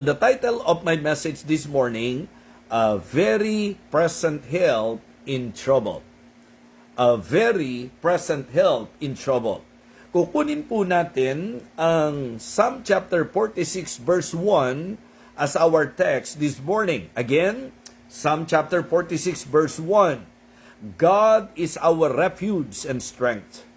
The title of my message this morning, a very present help in trouble. A very present help in trouble. Kukunin po natin ang Psalm chapter 46 verse 1 as our text this morning. Again, Psalm chapter 46 verse 1. God is our refuge and strength,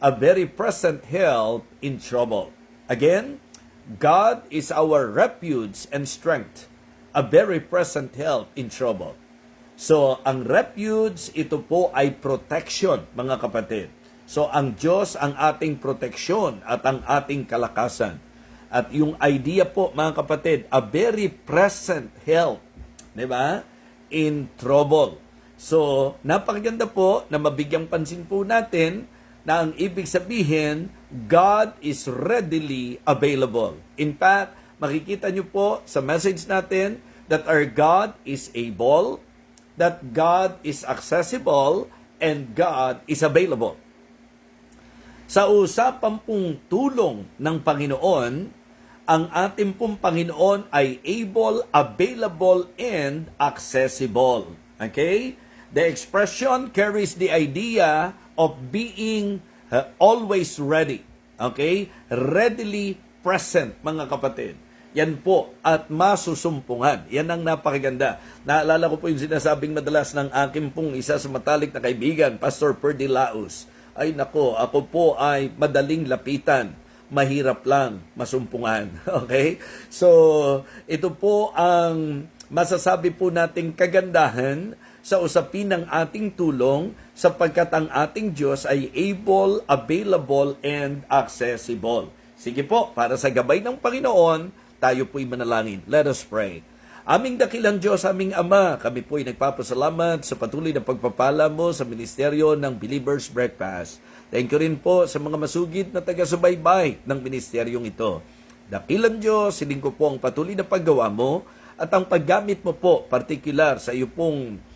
a very present help in trouble. Again, God is our refuge and strength, a very present help in trouble. So, ang refuge, ito po ay protection, mga kapatid. So, ang Diyos ang ating proteksyon at ang ating kalakasan. At yung idea po, mga kapatid, a very present help, di ba? In trouble. So, napakaganda po na mabigyang pansin po natin na ang ibig sabihin, God is readily available. In fact, makikita nyo po sa message natin that our God is able, that God is accessible, and God is available. Sa usapan pong tulong ng Panginoon, ang ating pong Panginoon ay able, available, and accessible. Okay? The expression carries the idea of being always ready. Okay? Readily present, mga kapatid. Yan po, at masusumpungan. Yan ang napakaganda. Naalala ko po yung sinasabing madalas ng aking pong isa sa matalik na kaibigan, Pastor Perdi Laus. Ay nako, ako po ay madaling lapitan. Mahirap lang masumpungan. Okay? So, ito po ang masasabi po nating kagandahan sa usapin ng ating tulong sapagkat ang ating Diyos ay able, available, and accessible. Sige po, para sa gabay ng Panginoon, tayo po'y manalangin. Let us pray. Aming dakilang Diyos, aming Ama, kami po'y nagpapasalamat sa patuloy na pagpapala mo sa ministeryo ng Believer's Breakfast. Thank you rin po sa mga masugid na taga-subaybay ng ministeryong ito. Dakilang Diyos, hiling ko po ang patuloy na paggawa mo at ang paggamit mo po, particular sa iyo pong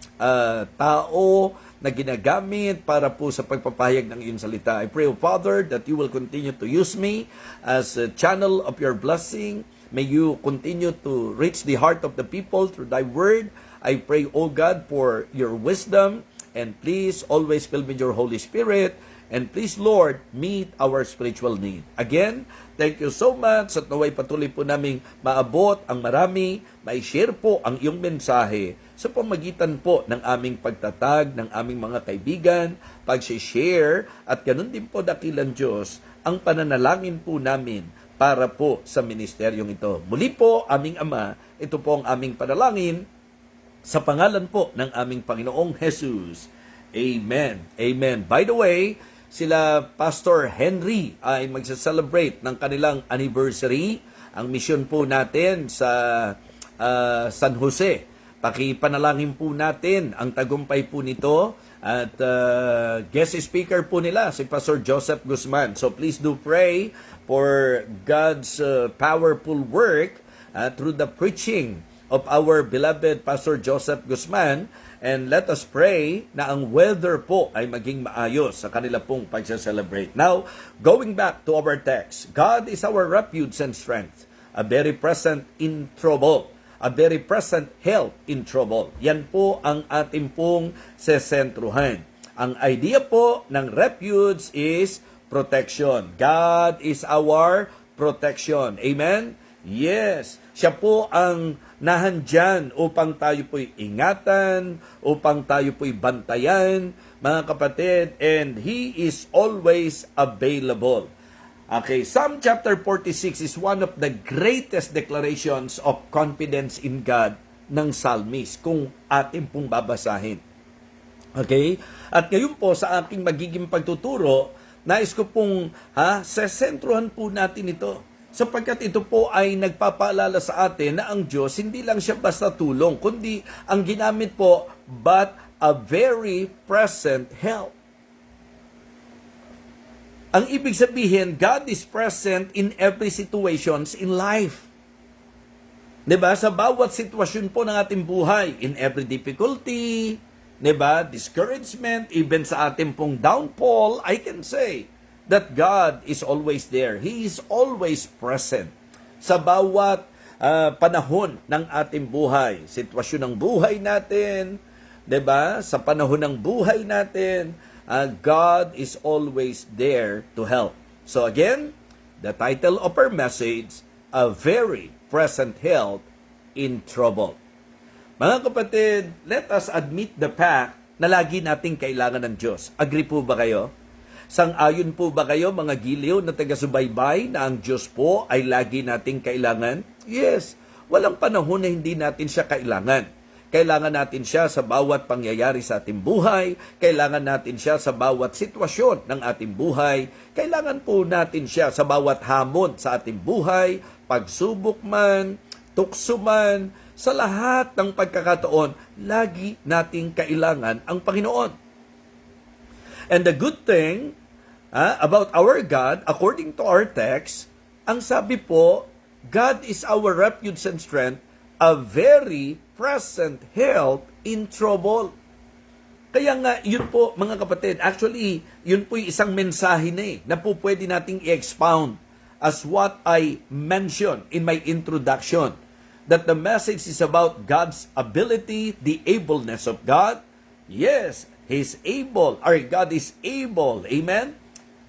tao na ginagamit para po sa pagpapahayag ng iyong salita. I pray, O Father, that you will continue to use me as a channel of your blessing. May you continue to reach the heart of the people through thy word. I pray, O God, for your wisdom, and please always fill me with your Holy Spirit. And please, Lord, meet our spiritual need. Again, thank you so much at naway patuloy po naming maabot ang marami, mai-share po ang iyong mensahe sa pamagitan po ng aming pagtatag, ng aming mga kaibigan, pag-share, at ganun din po dakilang Diyos, ang pananalangin po namin para po sa ministeryong ito. Muli po, aming Ama, ito po ang aming panalangin sa pangalan po ng aming Panginoong Jesus. Amen. Amen. By the way, sila Pastor Henry ay magsa-celebrate ng kanilang anniversary. Ang mission po natin sa San Jose. Pakipanalangin po natin ang tagumpay po nito. At guest speaker po nila, si Pastor Joseph Guzman. So please do pray for God's powerful work through the preaching of our beloved Pastor Joseph Guzman. And let us pray na ang weather po ay maging maayos sa kanila pong pagsa-celebrate. Now, going back to our text, God is our refuge and strength, a very present in trouble, a very present help in trouble. Yan po ang ating pong sesentruhan. Ang idea po ng refuge is protection. God is our protection. Amen? Yes. Siya po ang nahandyan upang tayo po'y ingatan, upang tayo po'y bantayan, mga kapatid, and He is always available. Okay, Psalm chapter 46 is one of the greatest declarations of confidence in God ng psalmist kung ating pong babasahin. Okay? At ngayon po sa aking magiging pagtuturo, nais ko pong sesentruhan po natin ito. Sapagkat ito po ay nagpapaalala sa atin na ang Diyos hindi lang siya basta tulong, kundi ang ginamit po, but a very present help. Ang ibig sabihin, God is present in every situations in life. Diba? Sa bawat sitwasyon po ng ating buhay, in every difficulty, diba? Discouragement, even sa ating pong downfall, I can say that God is always there. He is always present. Sa bawat panahon ng ating buhay, sitwasyon ng buhay natin, 'di ba? Sa panahon ng buhay natin, God is always there to help. So again, the title of our message, A Very Present Help in Trouble. Mga kapatid, let us admit the fact na lagi nating kailangan ng Diyos. Agree po ba kayo? Sang-ayon po ba kayo, mga giliw na taga-subaybay, na ang Diyos po ay lagi nating kailangan? Yes. Walang panahon na hindi natin siya kailangan. Kailangan natin siya sa bawat pangyayari sa ating buhay. Kailangan natin siya sa bawat sitwasyon ng ating buhay. Kailangan po natin siya sa bawat hamon sa ating buhay, pagsubok man, tukso man, sa lahat ng pagkakataon, lagi nating kailangan ang Panginoon. And the good thing about our God, according to our text, ang sabi po, God is our refuge and strength, a very present help in trouble. Kaya nga, yun po mga kapatid, actually, yun po yung isang mensahe na po pwede nating i-expound as what I mentioned in my introduction. That the message is about God's ability, the ableness of God. Yes, He's able. Our God is able. Amen?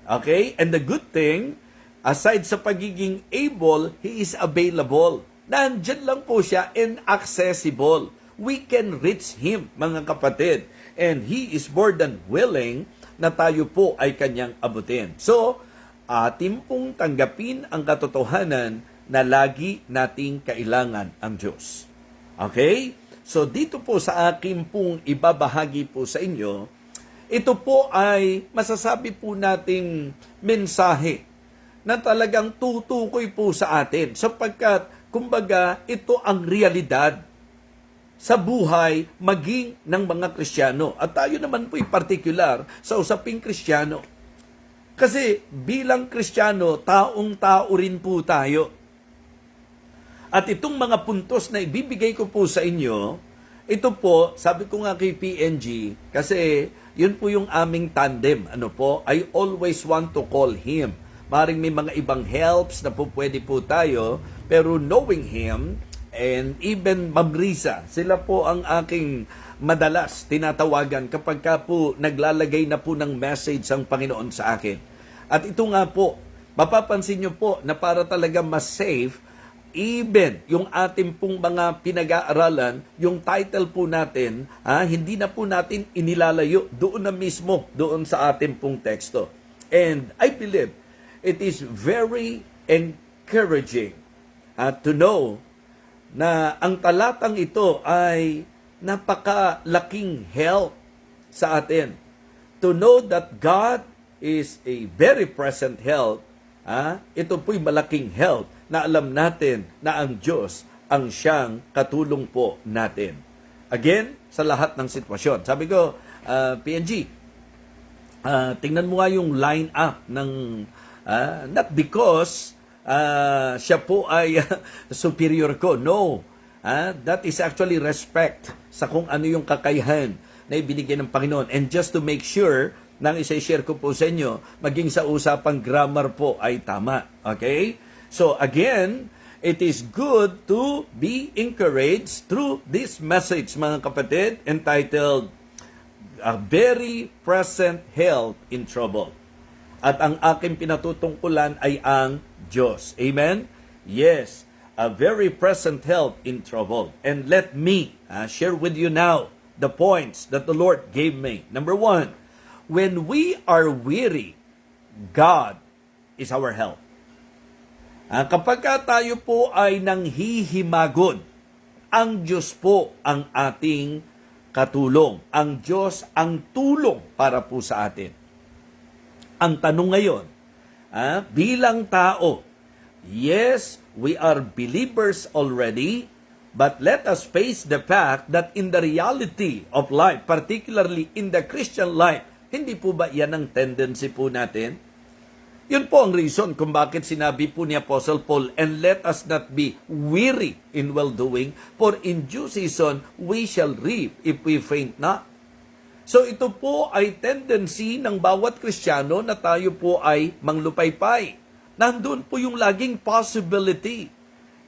Okay? And the good thing, aside sa pagiging able, He is available. Nandyan lang po siya and accessible. We can reach Him, mga kapatid. And He is more than willing na tayo po ay Kanyang abutin. So, atin pong tanggapin ang katotohanan na lagi nating kailangan ang Diyos. Okay? So dito po sa akin pong ibabahagi po sa inyo, ito po ay masasabi po nating mensahe na talagang tutukoy po sa atin sapagkat kumbaga ito ang realidad sa buhay maging ng mga Kristiyano. At tayo naman po particular sa usaping Kristiyano. Kasi bilang Kristiyano, taong-tao rin po tayo. At itong mga puntos na ibibigay ko po sa inyo, ito po, sabi ko nga kay PNG, kasi yun po yung aming tandem. Ano po, I always want to call him. Maring may mga ibang helps na po pwede po tayo, pero knowing him, and even Ma'am Risa, sila po ang aking madalas tinatawagan kapag ka po naglalagay na po ng message ang Panginoon sa akin. At ito nga po, mapapansin nyo po na para talaga mas safe, even yung ating pong mga pinag-aaralan, yung title po natin, hindi na po natin inilalayo doon na mismo, doon sa ating pong teksto. And I believe it is very encouraging to know na ang talatang ito ay napakalaking help sa atin. To know that God is a very present help, ito po'y malaking help na alam natin na ang Diyos ang siyang katulong po natin. Again, sa lahat ng sitwasyon. Sabi ko, PNG, tingnan mo nga yung line-up ng, not because siya po ay superior ko. No. That is actually respect sa kung ano yung kakayahan na ibinigay ng Panginoon. And just to make sure, nang isa-share ko po sa inyo, maging sa usapang grammar po ay tama. Okay? So again, it is good to be encouraged through this message, mga kapatid, entitled, A Very Present Help in Trouble. At ang aking pinatutungkulan ay ang Diyos. Amen? Yes, a very present help in trouble. And let me share with you now the points that the Lord gave me. Number 1, when we are weary, God is our help. Kapag tayo po ay nanghihimagod, ang Diyos po ang ating katulong. Ang Diyos ang tulong para po sa atin. Ang tanong ngayon, bilang tao, yes, we are believers already, but let us face the fact that in the reality of life, particularly in the Christian life, hindi po ba yan ang tendency po natin? Yun po ang reason kung bakit sinabi po ni Apostle Paul, and let us not be weary in well-doing, for in due season we shall reap if we faint not. So ito po ay tendency ng bawat Kristiyano na tayo po ay manglupaypay. Nandun po yung laging possibility.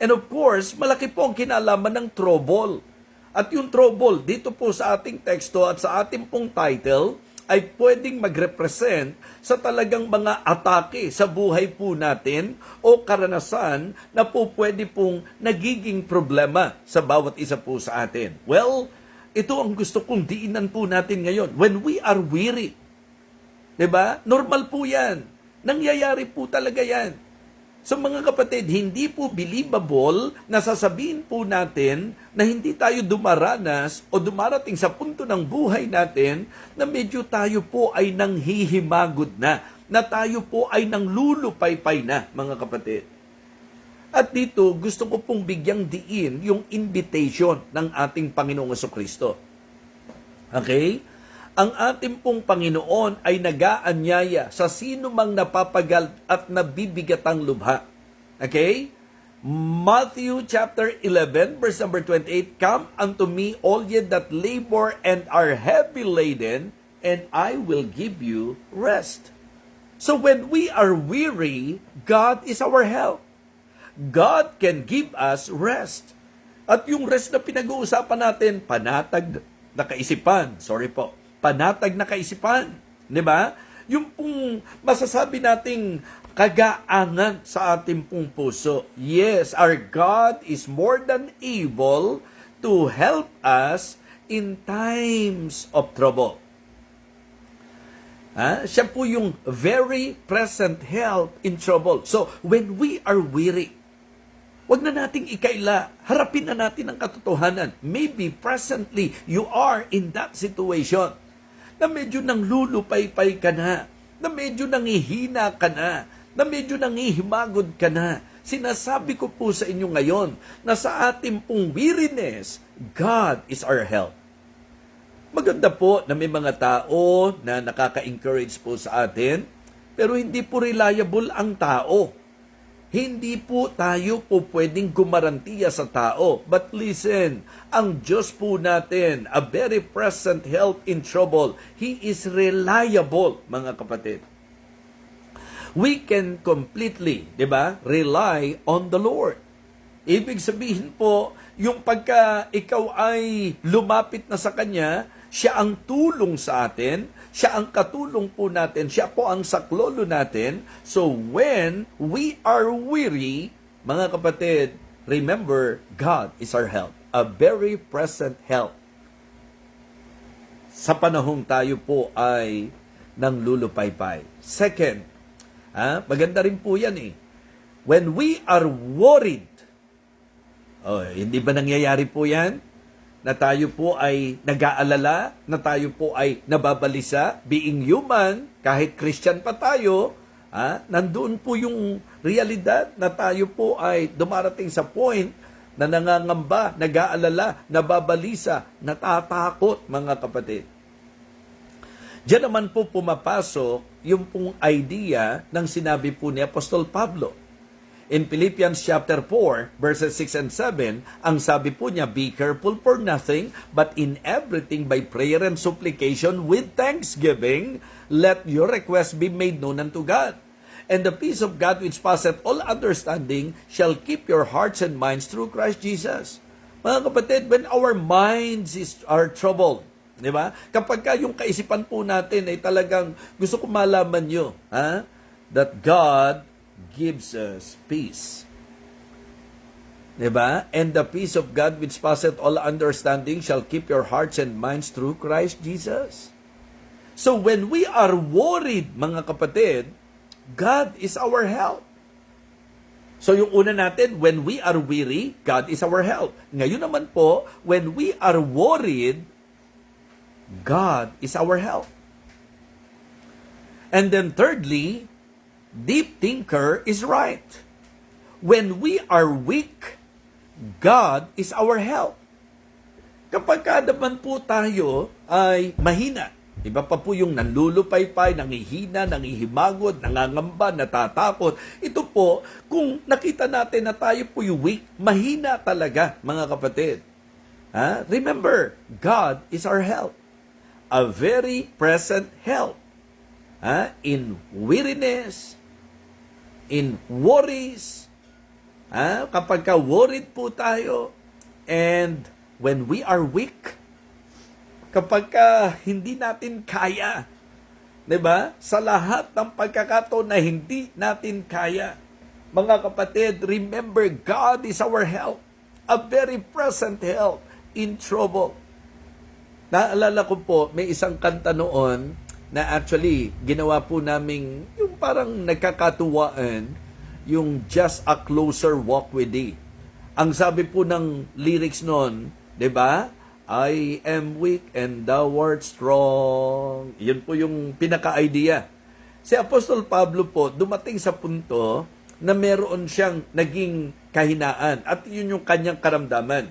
And of course, malaki po ang kinalaman ng trouble. At yung trouble, dito po sa ating teksto at sa ating pong title, ay pwedeng mag-represent sa talagang mga atake sa buhay po natin o karanasan na po pwede pong nagiging problema sa bawat isa po sa atin. Well, ito ang gusto kong diinan po natin ngayon. When we are weary, diba? Normal po yan. Nangyayari po talaga yan. So mga kapatid, hindi po believable na sasabihin po natin na hindi tayo dumaranas o dumarating sa punto ng buhay natin na medyo tayo po ay nanghihimagod na tayo po ay nanglulupaypay na, mga kapatid. At dito, gusto ko pong bigyang diin yung invitation ng ating Panginoong Jesucristo. Okay? Ang ating pong Panginoon ay nag-aanyaya sa sino mang napapagal at nabibigatang lubha. Okay? Matthew chapter 11 verse number 28, "Come unto me all ye that labor and are heavy laden, and I will give you rest." So when we are weary, God is our help. God can give us rest. At yung rest na pinag-uusapan natin, panatag na kaisipan. Panatag na kaisipan. Di ba? Yung pong masasabi nating kagaangan sa ating pong puso. Yes, our God is more than able to help us in times of trouble. Siya po yung very present help in trouble. So, when we are weary, wag na nating ikaila. Harapin na natin ang katotohanan. Maybe presently, you are in that situation na medyo nanglulupaypay ka na medyo nangihina ka na medyo nangihimagod ka na. Sinasabi ko po sa inyo ngayon na sa ating pong weariness, God is our help. Maganda po na may mga tao na nakaka-encourage po sa atin, pero hindi po reliable ang tao. Hindi po tayo po pwedeng gumarantiya sa tao. But listen, ang Diyos po natin, a very present help in trouble. He is reliable, mga kapatid. We can completely, di ba, rely on the Lord. Ibig sabihin po, yung pagka ikaw ay lumapit na sa Kanya, siya ang tulong sa atin, siya ang katulong po natin, siya po ang saklolo natin. So when we are weary, mga kapatid, remember, God is our help. A very present help. Sa panahong tayo po ay nanglulupaypay. Second, maganda rin po yan eh. When we are worried, hindi ba nangyayari po yan? Na tayo po ay nag-aalala, na tayo po ay nababalisa, being human, kahit Christian pa tayo, nandoon po yung realidad na tayo po ay dumarating sa point na nangangamba, nag-aalala, nababalisa, natatakot, mga kapatid. Diyan naman po pumapasok yung pong idea ng sinabi po ni Apostol Pablo. In Philippians chapter 4, verses 6 and 7, ang sabi po niya, "Be careful for nothing, but in everything by prayer and supplication with thanksgiving, let your requests be made known unto God. And the peace of God which passeth all understanding shall keep your hearts and minds through Christ Jesus." Mga kapatid, when our minds are troubled, di ba? Kapag yung kaisipan po natin ay talagang gusto ko malaman nyo, that God gives us peace. Diba? "And the peace of God which passeth all understanding shall keep your hearts and minds through Christ Jesus." So when we are worried, mga kapatid, God is our help. So yung una natin, when we are weary, God is our help. Ngayon naman po, when we are worried, God is our help. And then thirdly, deep thinker is right. When we are weak, God is our help. Kapag naman po tayo ay mahina, iba pa po yung nanlulupaypay, nangihina, nangihimagod, nangangamba, natatakot. Ito po, kung nakita natin na tayo po yung weak, mahina talaga, mga kapatid. Remember, God is our help. A very present help. In weariness, in worries, Kapag ka worried po tayo, and when we are weak, kapag ka hindi natin kaya, 'di ba? Sa lahat ng pagkakataon na hindi natin kaya, mga kapatid, remember God is our help, a very present help in trouble. Naalala ko po, may isang kanta noon na actually ginawa po naming yung parang nagkakatuwaan, yung Just a Closer Walk with Thee. Ang sabi po ng lyrics noon, 'di ba? I am weak and thou art strong. Yun po yung pinaka-idea. Si Apostol Pablo po, dumating sa punto na meron siyang naging kahinaan at yun yung kanyang karamdaman.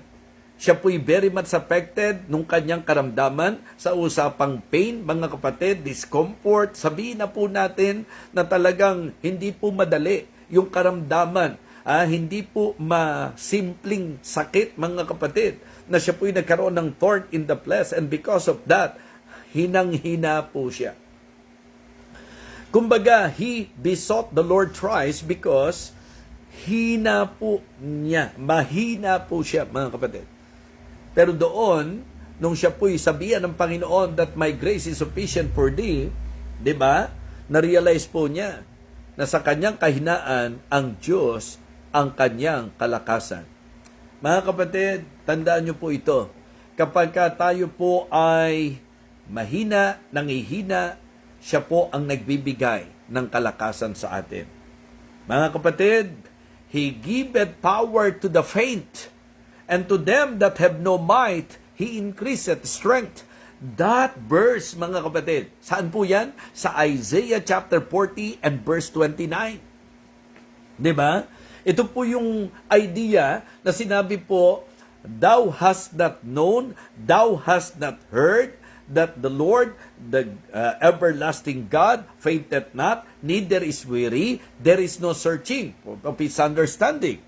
Siya po'y very much affected nung kanyang karamdaman sa usapang pain, mga kapatid, discomfort. Sabihin na po natin na talagang hindi po madali yung karamdaman. Hindi po masimpleng sakit, mga kapatid, na siya po'y nagkaroon ng thorn in the flesh, and because of that, hinang-hina po siya. Kumbaga, he besought the Lord thrice because hina po niya. Mahina po siya, mga kapatid. Pero doon, nung siya po'y sabihan ng Panginoon that my grace is sufficient for thee, di ba? Na-realize po niya na sa kanyang kahinaan, ang Diyos ang kanyang kalakasan. Mga kapatid, tandaan niyo po ito. Kapag tayo po ay mahina, nangihina, siya po ang nagbibigay ng kalakasan sa atin. Mga kapatid, He giveth power to the faint, and to them that have no might, He increaseth strength. That verse, mga kapatid, saan po yan? Sa Isaiah chapter 40 and verse 29. Diba? Ito po yung idea na sinabi po, thou hast not known, thou hast not heard, that the Lord, the everlasting God, fainteth not, neither is weary, there is no searching of His understanding.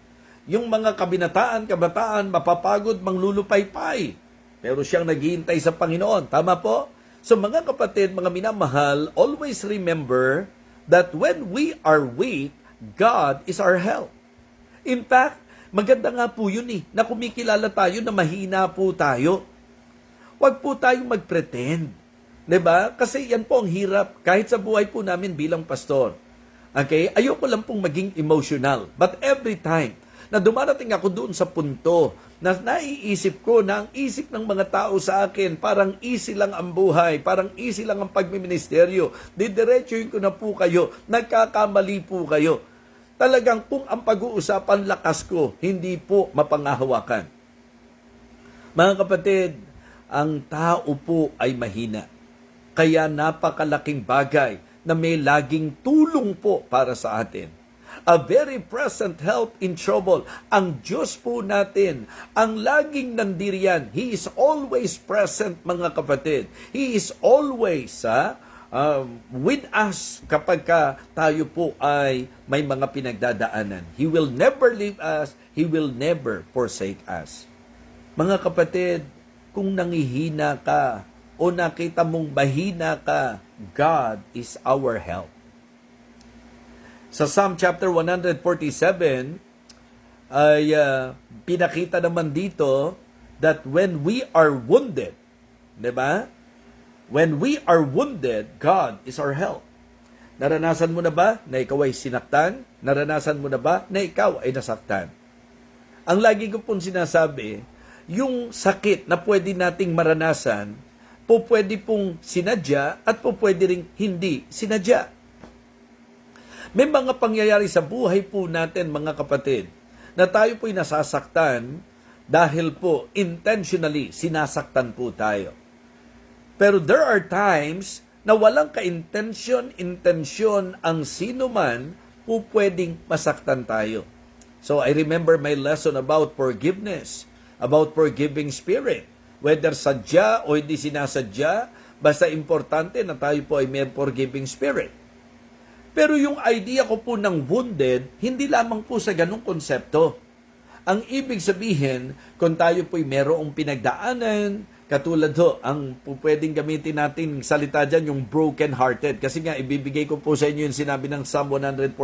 Yung mga kabataan, mapapagod, manglulupaypay, pero siyang naghihintay sa Panginoon. Tama po? So mga kapatid, mga minamahal, always remember that when we are weak, God is our help. In fact, maganda nga po yun na kumikilala tayo na mahina po tayo. Huwag po tayong mag-pretend. Diba? Kasi yan po ang hirap kahit sa buhay po namin bilang pastor. Okay? Ayoko lang pong maging emotional. But every time na dumarating ako doon sa punto na naiisip ko na ang isip ng mga tao sa akin, parang easy lang ang buhay, parang easy lang ang pagmiministeryo, didiretsuhin ko na po kayo, nagkakamali po kayo. Talagang kung ang pag-uusapan lakas ko, hindi po mapangahawakan. Mga kapatid, ang tao po ay mahina. Kaya napakalaking bagay na may laging tulong po para sa atin. A very present help in trouble. Ang Diyos po natin, ang laging nandiriyan. He is always present, mga kapatid. He is always with us kapag tayo po ay may mga pinagdadaanan. He will never leave us. He will never forsake us. Mga kapatid, kung nangihina ka o nakita mong mahina ka, God is our help. Sa Psalm chapter 147 ay pinakita naman dito that when we are wounded, 'di ba? When we are wounded, God is our help. Naranasan mo na ba na ikaw ay sinaktan? Naranasan mo na ba na ikaw ay nasaktan? Ang lagi ko pong sinasabi, yung sakit na pwede nating maranasan, pwede pong sinadya at pwede ring hindi sinadya. May mga pangyayari sa buhay po natin, mga kapatid, na tayo po'y nasasaktan dahil po intentionally sinasaktan po tayo. Pero there are times na walang ka-intensyon ang sino man po pwedeng masaktan tayo. So I remember my lesson about forgiveness, about forgiving spirit. Whether sadya o hindi sinasadya, basta importante na tayo po ay may forgiving spirit. Pero yung idea ko po ng wounded, hindi lamang po sa ganung konsepto. Ang ibig sabihin, kung tayo po'y merong pinagdaanan, katulad ang pwedeng gamitin natin salita dyan, yung broken-hearted. Kasi nga, ibibigay ko po sa inyo yung sinabi ng Psalm 147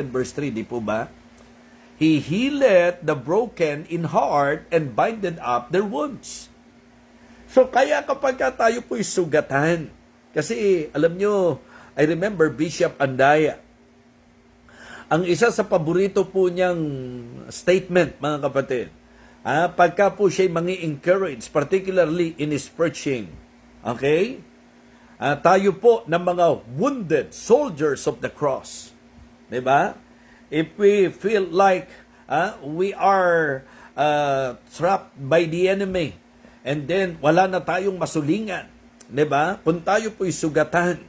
verse 3, di po ba? He healeth the broken in heart and binded up their wounds. So kaya kapag tayo po'y sugatan, kasi alam nyo, I remember Bishop Andaya, ang isa sa paborito po niyang statement, mga kapatid, pagka po siya'y mangi-encourage, particularly in his preaching, okay? Tayo po ng mga wounded soldiers of the cross. Diba? If we feel like we are trapped by the enemy, and then wala na tayong masulingan, diba? Kung tayo po'y sugatan,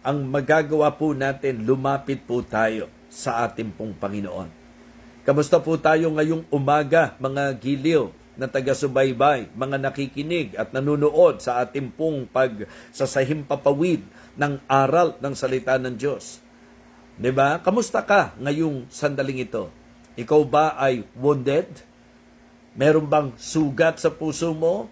ang magagawa po natin, lumapit po tayo sa ating pong Panginoon. Kamusta po tayo ngayong umaga, mga giliw na taga-subaybay, mga nakikinig at nanunood sa ating pong pagsasahimpapawid ng aral ng salita ng Diyos? Diba? Kamusta ka ngayong sandaling ito? Ikaw ba ay wounded? Meron bang sugat sa puso mo?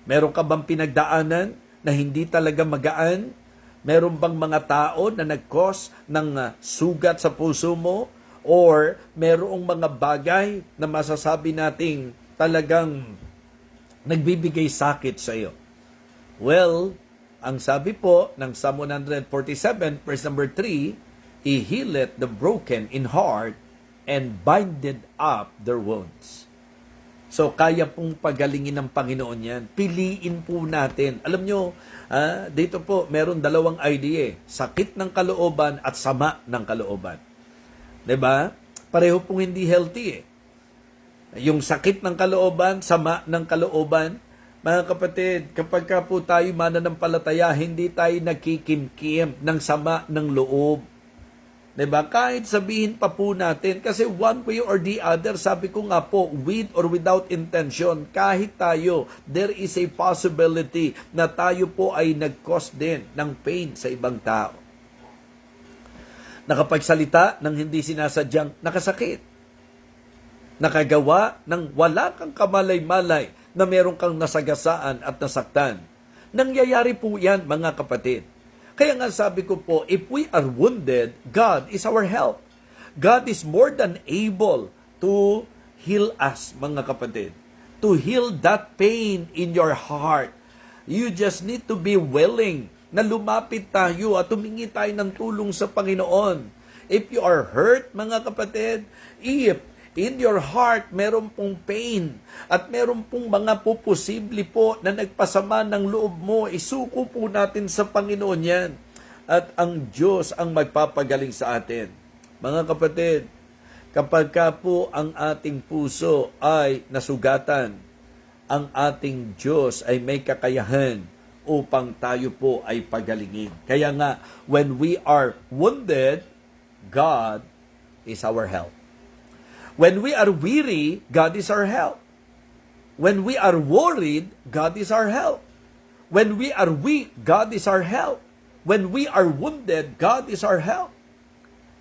Meron ka bang pinagdaanan na hindi talaga magaan? Meron bang mga tao na nag-cause ng sugat sa puso mo? Or merong mga bagay na masasabi nating talagang nagbibigay sakit sa iyo? Well, ang sabi po ng Psalm 147, verse number 3, He healeth the broken in heart and binded up their wounds. So, kaya pong pagalingin ng Panginoon yan. Piliin po natin. Alam nyo, dito po, meron dalawang idea. Sakit ng kalooban at sama ng kalooban. 'Di ba? Pareho pong hindi healthy . Yung sakit ng kalooban, sama ng kalooban. Mga kapatid, kapag ka po tayo mananampalataya, hindi tayo nagkikimkim ng sama ng loob. 'Di ba? Kahit sabihin pa po natin, kasi one way or the other, sabi ko nga po, with or without intention, kahit tayo, there is a possibility na tayo po ay nag-cause din ng pain sa ibang tao. Nakapagsalita ng hindi sinasadyang nakasakit. Nakagawa ng wala kang kamalay-malay na meron kang nasagasaan at nasaktan. Nangyayari po yan, mga kapatid. Kaya nga sabi ko po, if we are wounded, God is our help. God is more than able to heal us, mga kapatid. To heal that pain in your heart. You just need to be willing na lumapit tayo at humingi tayo ng tulong sa Panginoon. If you are hurt, mga kapatid, if in your heart meron pong pain at meron pong mga posible po na nagpasama ng loob mo, isuko po natin sa Panginoon yan. At ang Diyos ang magpapagaling sa atin. Mga kapatid, kapag ka po ang ating puso ay nasugatan, ang ating Diyos ay may kakayahan upang tayo po ay pagalingin. Kaya nga, when we are wounded, God is our help. When we are weary, God is our help. When we are worried, God is our help. When we are weak, God is our help. When we are wounded, God is our help.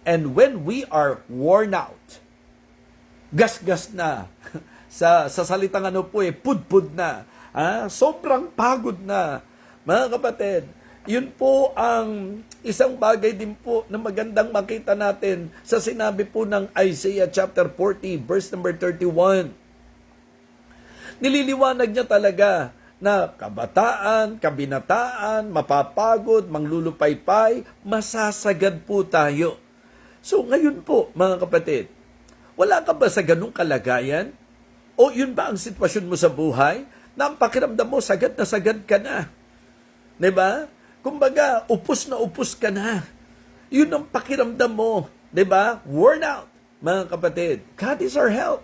And when we are worn out, gasgas na, sa salitang po pudpud na, sobrang pagod na, mga kapatid, yun po ang isang bagay din po na magandang makita natin sa sinabi po ng Isaiah chapter 40, verse number 31. Nililiwanag niya talaga na kabataan, kabinataan, mapapagod, manglulupaypay, masasagad po tayo. So ngayon po, mga kapatid, wala ka ba sa ganung kalagayan? O yun ba ang sitwasyon mo sa buhay? Na ang pakiramdam mo, sagad ka na. Diba? Kumbaga, upos na upos ka na. Yun ang pakiramdam mo. Diba? Worn out, mga kapatid. God is our help.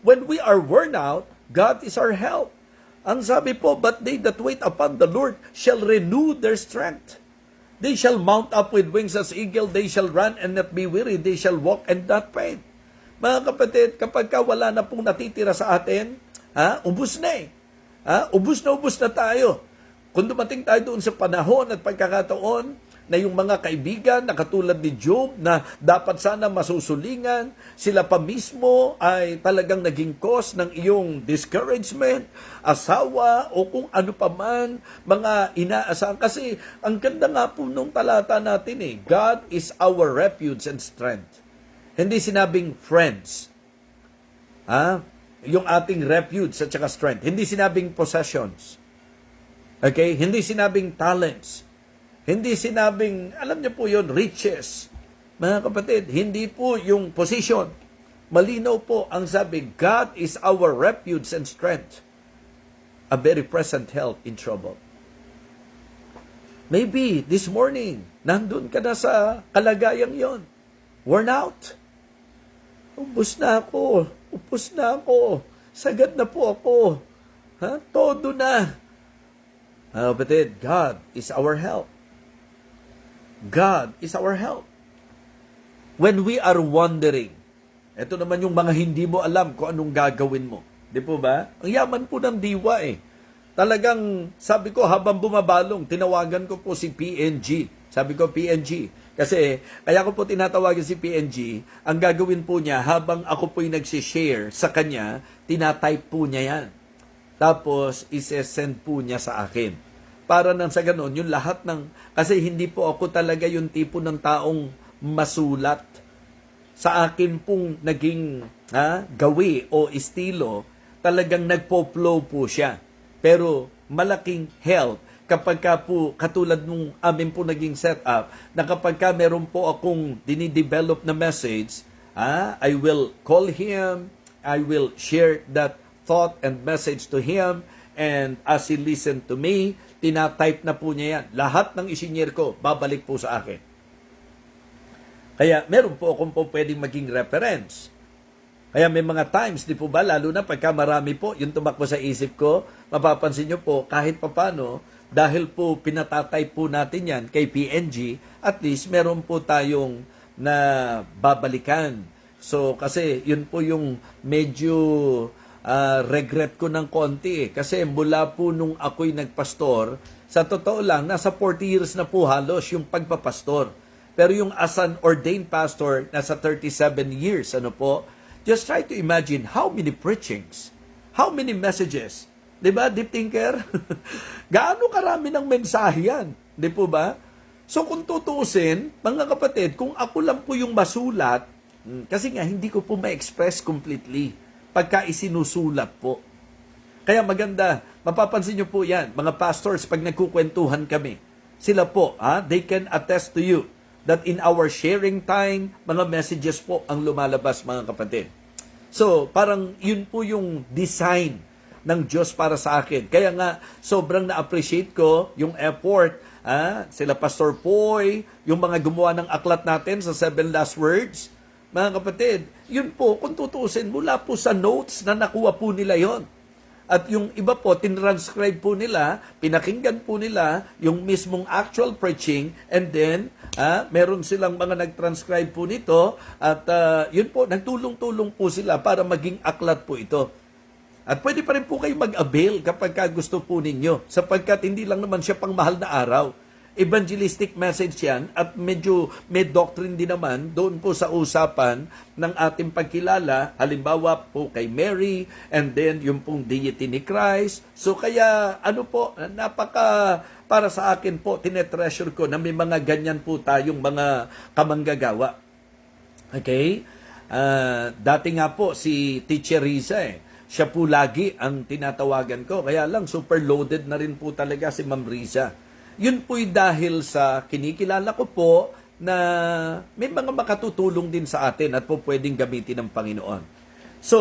When we are worn out, God is our help. Ang sabi po, but they that wait upon the Lord shall renew their strength. They shall mount up with wings as eagle. They shall run and not be weary. They shall walk and not faint. Mga kapatid, kapag wala na pong natitira sa atin, ubus na ubus na tayo. Kung dumating tayo doon sa panahon at pagkakataon na yung mga kaibigan na katulad ni Job na dapat sana masusulingan, sila pa mismo ay talagang naging cause ng iyong discouragement, asawa o kung ano pa man, mga inaasahan. Kasi ang ganda nga po nung talata natin God is our refuge and strength. Hindi sinabing friends. yung ating refuge at saka strength. Hindi sinabing possessions. Okay? Hindi sinabing talents. Hindi sinabing, alam niyo po yun, riches. Mga kapatid, hindi po yung position. Malinaw po ang sabi, God is our refuge and strength, a very present help in trouble. Maybe this morning, nandun ka na sa kalagayang yon. Worn out. Ubus na ako. Sagad na po ako. Todo na. Kapatid, God is our help. God is our help. When we are wandering, ito naman yung mga hindi mo alam kung anong gagawin mo. Di po ba? Ang yaman po ng diwa eh. Talagang, sabi ko, habang bumabalong, tinawagan ko po si PNG. Sabi ko, PNG. Kasi, kaya ko po tinatawagan si PNG, ang gagawin po niya, habang ako po'y nagsishare sa kanya, tinatype po niya yan. Tapos, ise-send po niya sa akin. Para nang sa ganon, yung lahat ng, kasi hindi po ako talaga yung tipo ng taong masulat. Sa akin pong naging gawi o estilo, talagang nagpo-flow po siya. Pero malaking help kapag ka po, katulad nung amin po naging setup, na kapag ka meron po akong dinidevelop na message, I will call him, I will share that thought and message to him, and as he listen to me, tinatype na po niya yan. Lahat ng isinyer ko, babalik po sa akin. Kaya meron po akong po pwedeng maging reference. Kaya may mga times, di po ba, lalo na pagka marami po, yung tumakbo sa isip ko, mapapansin nyo po, kahit papano, dahil po pinatatype po natin yan kay PNG, at least meron po tayong na babalikan. So, kasi yun po yung medyo regret ko ng konti. Kasi mula po nung ako'y nagpastor, sa totoo lang, nasa 40 years na po halos yung pagpapastor. Pero yung as an ordained pastor, nasa 37 years, just try to imagine how many preachings, how many messages. Diba, deep thinker? Gaano karami ng mensahe yan? Di po ba? So kung tutuusin, mga kapatid, kung ako lang po yung masulat, kasi nga hindi ko po ma-express completely pagka isinusulat po. Kaya maganda, mapapansin nyo po yan, mga pastors, pag nagkukwentuhan kami, sila po, they can attest to you that in our sharing time, mga messages po ang lumalabas, mga kapatid. So, parang yun po yung design ng Diyos para sa akin. Kaya nga, sobrang na-appreciate ko yung effort, sila Pastor Poy, yung mga gumawa ng aklat natin sa 7 Last Words. Mga kapatid, yun po, kung tutuusin, mula po sa notes na nakuha po nila yon. At yung iba po, tinranscribe po nila, pinakinggan po nila yung mismong actual preaching, and then, meron silang mga nag-transcribe po nito, at yun po, nagtulong-tulong po sila para maging aklat po ito. At pwede pa rin po kayo mag-avail kapag gusto po ninyo, sapagkat hindi lang naman siya pang mahal na araw. Evangelistic message yan, at medyo may doctrine din naman doon po sa usapan ng ating pagkilala, halimbawa po kay Mary, and then yung pong deity ni Christ. So kaya napaka, para sa akin po, tinetreasure ko na may mga ganyan po tayong mga kamanggagawa. Okay? Dati nga po si Teacher Riza siya po lagi ang tinatawagan ko. Kaya lang super loaded na rin po talaga si Ma'am Riza. Yun po'y dahil sa kinikilala ko po na may mga makatutulong din sa atin at po pwedeng gamitin ng Panginoon. So,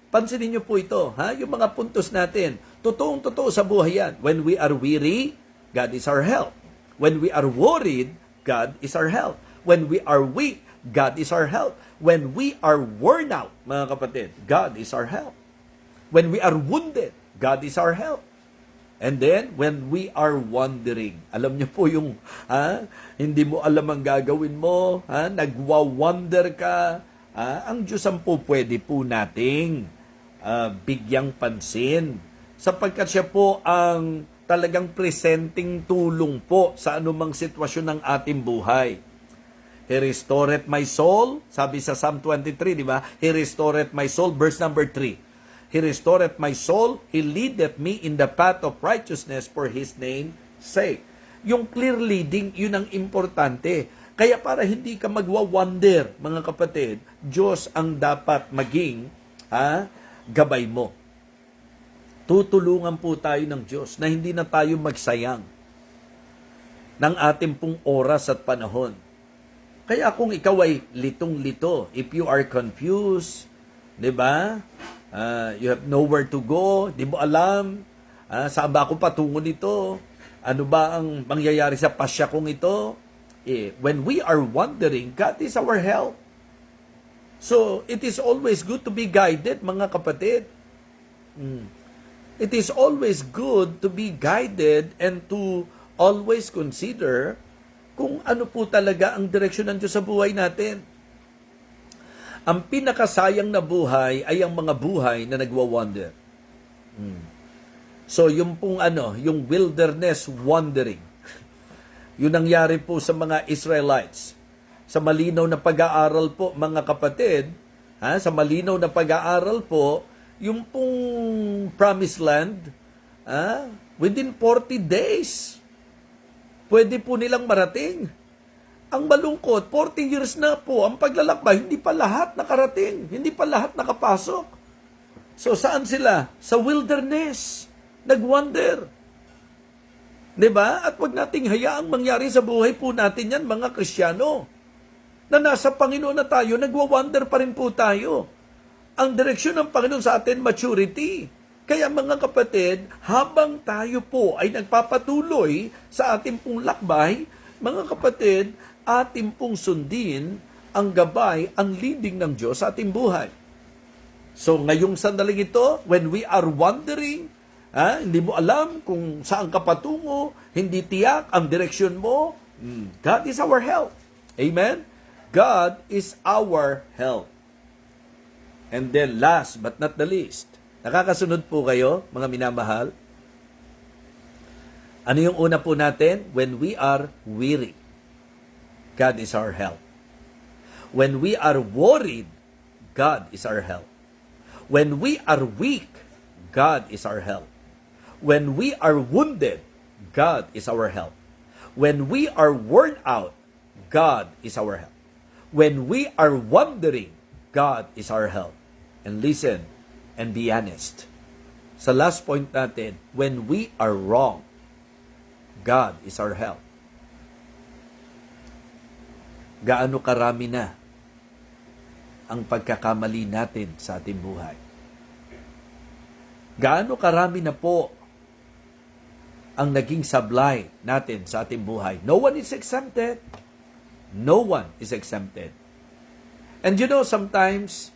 pansinin niyo po ito, yung mga puntos natin. Totoong-totoo sa buhay yan. When we are weary, God is our help. When we are worried, God is our help. When we are weak, God is our help. When we are worn out, mga kapatid, God is our help. When we are wounded, God is our help. And then, when we are wandering, alam niyo po yung, hindi mo alam ang gagawin mo, nagwa-wonder ka, ang Diyos ang po pwede po nating bigyang pansin. Sapagkat siya po ang talagang presenting tulong po sa anumang sitwasyon ng ating buhay. He restored my soul, sabi sa Psalm 23, di ba? He restored my soul, verse number 3. He restored my soul. He leadeth me in the path of righteousness for His name's sake. Yung clear leading, yun ang importante. Kaya para hindi ka magwa-wonder, mga kapatid, Diyos ang dapat maging gabay mo. Tutulungan po tayo ng Diyos na hindi na tayo magsayang ng ating pong oras at panahon. Kaya kung ikaw ay litong-lito, if you are confused, di ba? You have nowhere to go, di mo alam, saan ba ako patungo nito? Ano ba ang mangyayari sa pasya kong ito? When we are wandering, God is our help. So, it is always good to be guided, mga kapatid. It is always good to be guided and to always consider kung ano po talaga ang direksyon ng Diyos sa buhay natin. Ang pinakasayang na buhay ay ang mga buhay na nagwa-wander. So, yung pong yung wilderness wandering. Yun nangyari po sa mga Israelites. Sa malinaw na pag-aaral po, mga kapatid, sa malinaw na pag-aaral po, yung pong promised land, within 40 days, pwede po nilang marating. Ang malungkot, 40 years na po ang paglalakbay, hindi pa lahat nakarating, hindi pa lahat nakapasok. So saan sila? Sa wilderness, nagwander. Diba? At wag nating hayaang mangyari sa buhay po natin yan, mga Kristiyano, na nasa Panginoon na tayo, nagwawander pa rin po tayo. Ang direksyon ng Panginoon sa atin, maturity. Kaya mga kapatid, habang tayo po ay nagpapatuloy sa ating pong lakbay, mga kapatid, ating pong sundin ang gabay, ang leading ng Diyos sa ating buhay. So ngayong sandaling ito, when we are wandering, hindi mo alam kung saan ka patungo, hindi tiyak ang direksyon mo, God is our help. Amen? God is our help. And then last but not the least, nakakasunod po kayo, mga minamahal? Ano yung una po natin? When we are weary, God is our help. When we are worried, God is our help. When we are weak, God is our help. When we are wounded, God is our help. When we are worn out, God is our help. When we are wandering, God is our help. And listen, and be honest. Sa last point natin, when we are wrong, God is our help. Gaano karami na ang pagkakamali natin sa ating buhay? Gaano karami na po ang naging sablay natin sa ating buhay? No one is exempted. No one is exempted. And you know, sometimes,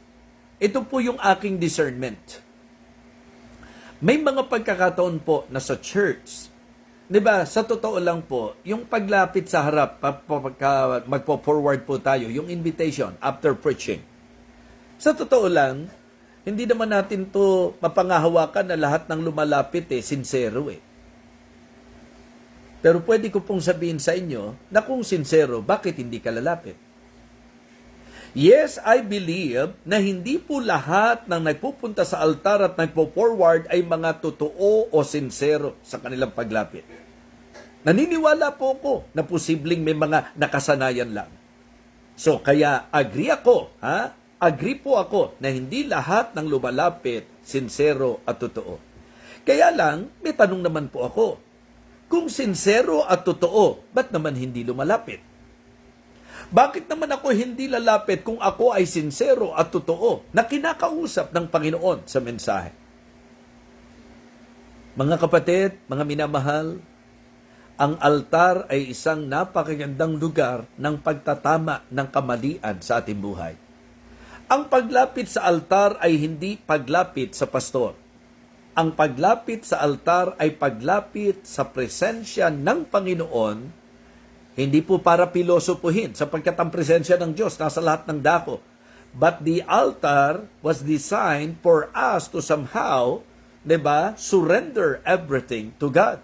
ito po yung aking discernment. May mga pagkakataon po na sa church, di ba, sa totoo lang po, yung paglapit sa harap, magpo-forward po tayo, yung invitation after preaching. Sa totoo lang, hindi naman natin to mapangahawakan na lahat ng lumalapit sincero Pero pwede ko pong sabihin sa inyo na kung sincero, bakit hindi ka lalapit? Yes, I believe na hindi po lahat ng nagpupunta sa altar at nagpo-forward ay mga totoo o sincero sa kanilang paglapit. Naniniwala po ako na posibleng may mga nakasanayan lang. So, kaya agree ako, agree po ako na hindi lahat ng lumalapit sincero at totoo. Kaya lang, may tanong naman po ako. Kung sincero at totoo, ba't naman hindi lumalapit? Bakit naman ako hindi lalapit kung ako ay sincero at totoo na kinakausap ng Panginoon sa mensahe? Mga kapatid, mga minamahal, ang altar ay isang napakagandang lugar ng pagtatama ng kamalian sa ating buhay. Ang paglapit sa altar ay hindi paglapit sa pastor. Ang paglapit sa altar ay paglapit sa presensya ng Panginoon. Hindi po para pilosopuhin sapagkat ang presensya ng Diyos nasa lahat ng dako. But the altar was designed for us to somehow, surrender everything to God.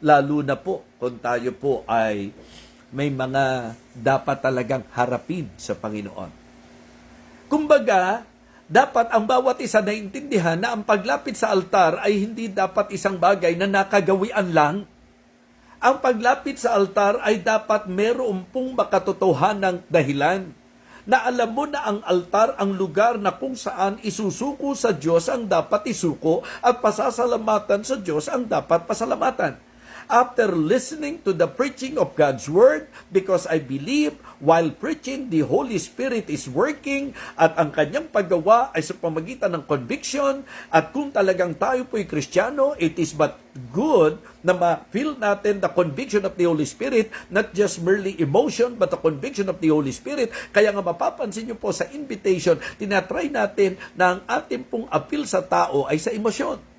Lalo na po kung tayo po ay may mga dapat talagang harapin sa Panginoon. Kumbaga, dapat ang bawat isa naintindihan na ang paglapit sa altar ay hindi dapat isang bagay na nakagawian lang. Ang paglapit sa altar ay dapat mayroon pong makatotohanang dahilan. na alam mo na ang altar ang lugar na kung saan isusuko sa Diyos ang dapat isuko at pasasalamatan sa Diyos ang dapat pasalamatan. After listening to the preaching of God's Word, because I believe while preaching, the Holy Spirit is working at ang kanyang paggawa ay sa pamagitan ng conviction, at kung talagang tayo po'y Kristiyano, it is but good na ma-feel natin the conviction of the Holy Spirit, not just merely emotion, but the conviction of the Holy Spirit. Kaya nga mapapansin nyo po sa invitation, tinatry natin na ang ating pong appeal sa tao ay sa emosyon.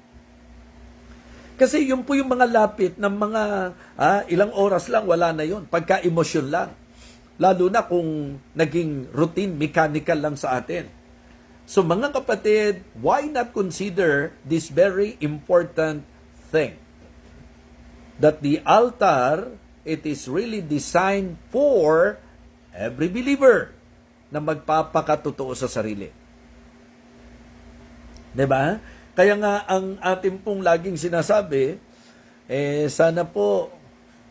Kasi yun po yung mga lapit ng mga ilang oras lang, wala na yun. Pagka-emosyon lang. Lalo na kung naging routine, mechanical lang sa atin. So mga kapatid, why not consider this very important thing? That the altar, it is really designed for every believer na magpapakatotoo sa sarili. Diba? Kaya nga ang ating pong laging sinasabi, sana po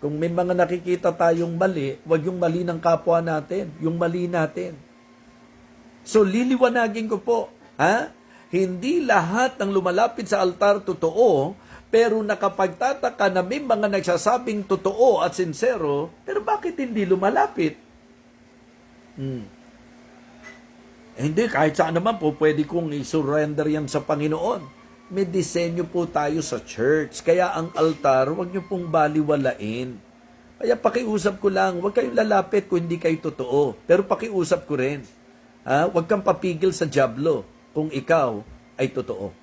kung may mga nakikita tayong mali, wag yung mali ng kapwa natin, yung mali natin. So liliwanagin ko po, hindi lahat ng lumalapit sa altar totoo, pero nakapagtataka na may mga nagsasabing totoo at sincero, pero bakit hindi lumalapit? Hindi, kahit saan naman po, pwede kong i-surrender yan sa Panginoon. May disenyo po tayo sa church. Kaya ang altar, huwag nyo pong baliwalain. Kaya pakiusap ko lang, huwag kayong lalapit kung hindi kayo totoo. Pero pakiusap ko rin, huwag kang papigil sa dyablo kung ikaw ay totoo.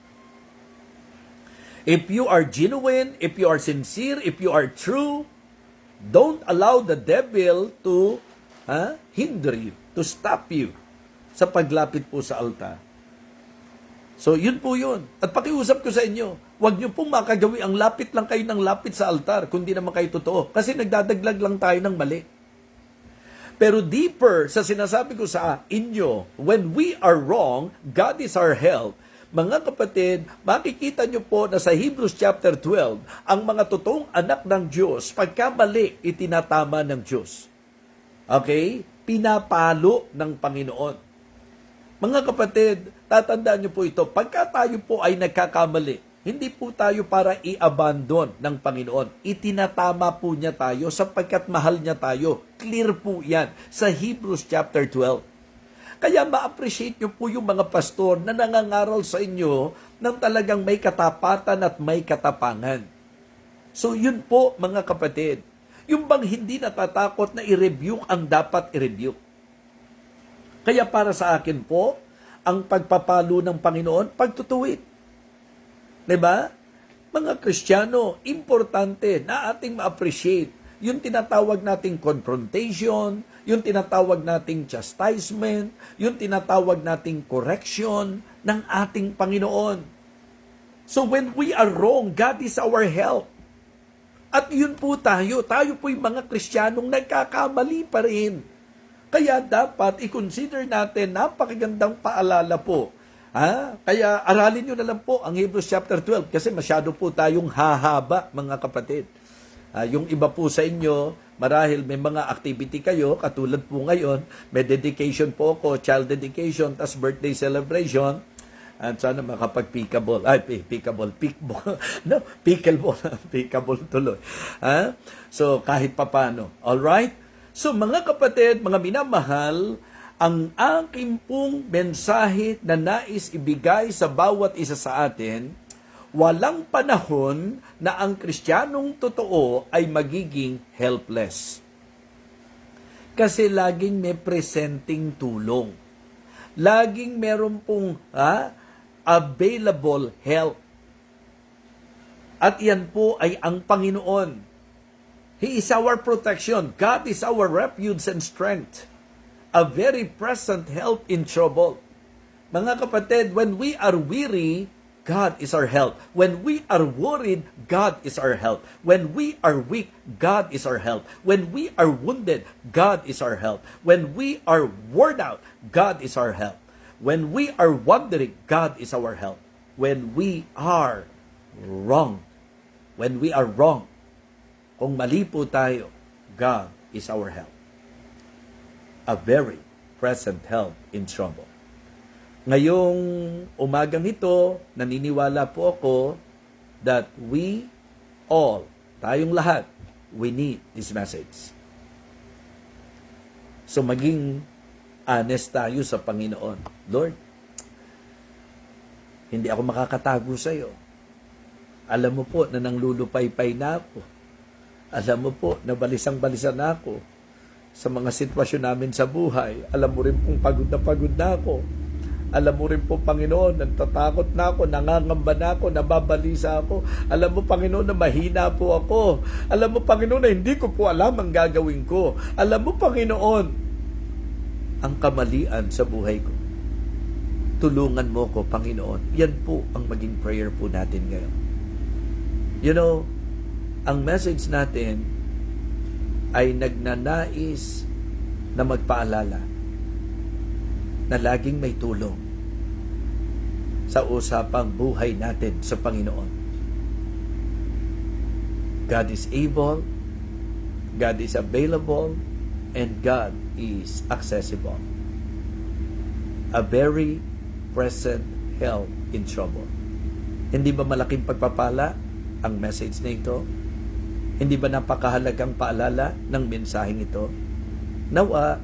If you are genuine, if you are sincere, if you are true, don't allow the devil to hinder you, to stop you sa paglapit po sa altar. So, yun po yun. At pakiusap ko sa inyo, huwag nyo pong makagawi ang lapit lang kayo ng lapit sa altar kung di naman kayo totoo. Kasi nagdadaglag lang tayo ng mali. Pero deeper sa sinasabi ko sa inyo, when we are wrong, God is our help. Mga kapatid, makikita nyo po na sa Hebrews chapter 12, ang mga totoong anak ng Diyos, pagka mali, itinatama ng Diyos. Okay? Pinapalo ng Panginoon. Mga kapatid, tatandaan niyo po ito, pagka tayo po ay nagkakamali, hindi po tayo para i-abandon ng Panginoon. Itinatama po niya tayo sapagkat mahal niya tayo. Clear po yan sa Hebrews chapter 12. Kaya ma-appreciate niyo po yung mga pastor na nangangaral sa inyo ng talagang may katapatan at may katapangan. So yun po mga kapatid, yung bang hindi natatakot na i-rebuke ang dapat i-rebuke. Kaya para sa akin po, ang pagpapalo ng Panginoon, pagtutuwid. Diba? Mga Kristiyano, importante na ating ma-appreciate yung tinatawag nating confrontation, yung tinatawag nating chastisement, yung tinatawag nating correction ng ating Panginoon. So when we are wrong, God is our help. At yun po tayo po'y mga Kristiyanong nagkakamali pa rin. Kaya dapat i-consider natin, napakagandang paalala po. Kaya aralin nyo na lang po ang Hebrews chapter 12 kasi masyado po tayong hahaba mga kapatid. Yung iba po sa inyo, marahil may mga activity kayo, katulad po ngayon, may dedication po ako, child dedication, tas birthday celebration, at sana makapag-pickable, pickable, no, pickleball tuloy. So kahit papano, alright? So mga kapatid, mga minamahal, ang aking pong mensahe na nais ibigay sa bawat isa sa atin, walang panahon na ang Kristiyanong totoo ay magiging helpless. Kasi laging may presenting tulong. Laging meron pong available help. At yan po ay ang Panginoon. He is our protection. God is our refuge and strength. A very present help in trouble. Mga kapatid, when we are weary, God is our help. When we are worried, God is our help. When we are weak, God is our help. When we are wounded, God is our help. When we are worn out, God is our help. When we are wandering, God is our help. When we are wrong, kung mali po tayo, God is our help. A very present help in trouble. Ngayong umagang ito, naniniwala po ako that we all, tayong lahat, we need this message. So maging honest tayo sa Panginoon. Lord, hindi ako makakatago sa iyo. Alam mo po na nanglulupaypay na ako. Alam mo po na balisang-balisa na ako sa mga sitwasyon namin sa buhay. Alam mo rin pong pagod na ako. Alam mo rin po, Panginoon, natatakot na ako, nangangamba na ako, nababalisa ako. Alam mo, Panginoon, na mahina po ako. Alam mo, Panginoon, na hindi ko po alam ang gagawin ko. Alam mo, Panginoon, ang kamalian sa buhay ko. Tulungan mo ko, Panginoon. Yan po ang maging prayer po natin ngayon. You know, ang message natin ay nagnanais na magpaalala na laging may tulong sa usapang buhay natin sa Panginoon. God is able, God is available, and God is accessible. A very present help in trouble. Hindi ba malaking pagpapala ang message na ito? Hindi ba napakahalagang paalala ng mensaheng ito? Nawa,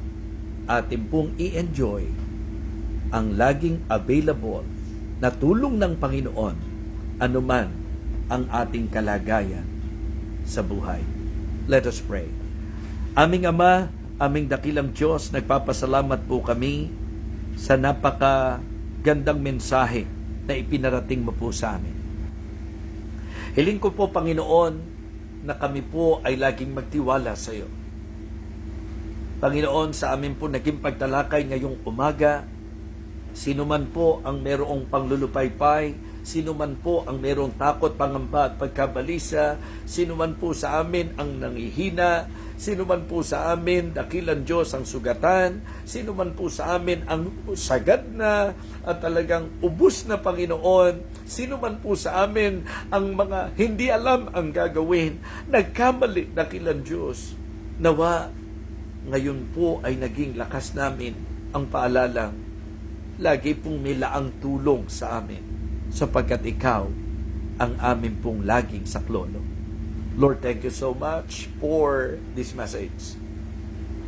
atin pong i-enjoy ang laging available na tulong ng Panginoon anuman ang ating kalagayan sa buhay. Let us pray. Aming Ama, aming dakilang Diyos, nagpapasalamat po kami sa napakagandang mensahe na ipinarating mo po sa amin. Hiling ko po, Panginoon, na kami po ay laging magtiwala sa iyo. Panginoon, sa amin po naging pagtalakay ngayong umaga, sino man po ang merong panglulupaypay, sino man po ang merong takot, pangamba at pagkabalisa, sino man po sa amin ang nangihina, sino man po sa amin, dakilang Diyos ang sugatan, sino man po sa amin ang sagad na at talagang ubus na Panginoon, sino man po sa amin ang mga hindi alam ang gagawin, nagkamali, dakilang Diyos, nawa ngayon po ay naging lakas namin ang paalalang lagi pong may laang tulong sa amin sapagkat ikaw ang amin pong laging saklolo. Lord, thank you so much for this message.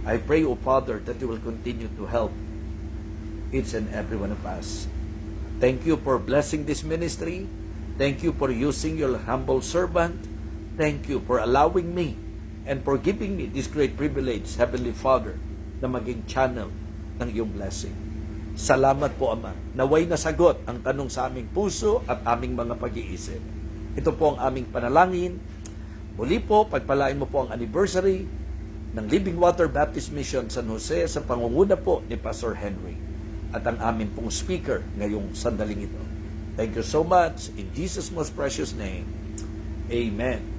I pray, O Father, that you will continue to help each and every one of us. Thank you for blessing this ministry. Thank you for using your humble servant. Thank you for allowing me and for giving me this great privilege, Heavenly Father, na maging channel ng iyong blessing. Salamat po, Ama. Naway nasagot ang tanong sa aming puso at aming mga pag-iisip. Ito po ang aming panalangin. Muli po, pagpalain mo po ang anniversary ng Living Water Baptist Mission San Jose sa pangunguna po ni Pastor Henry at ang aming pong speaker ngayong sandaling ito. Thank you so much. In Jesus' most precious name, Amen.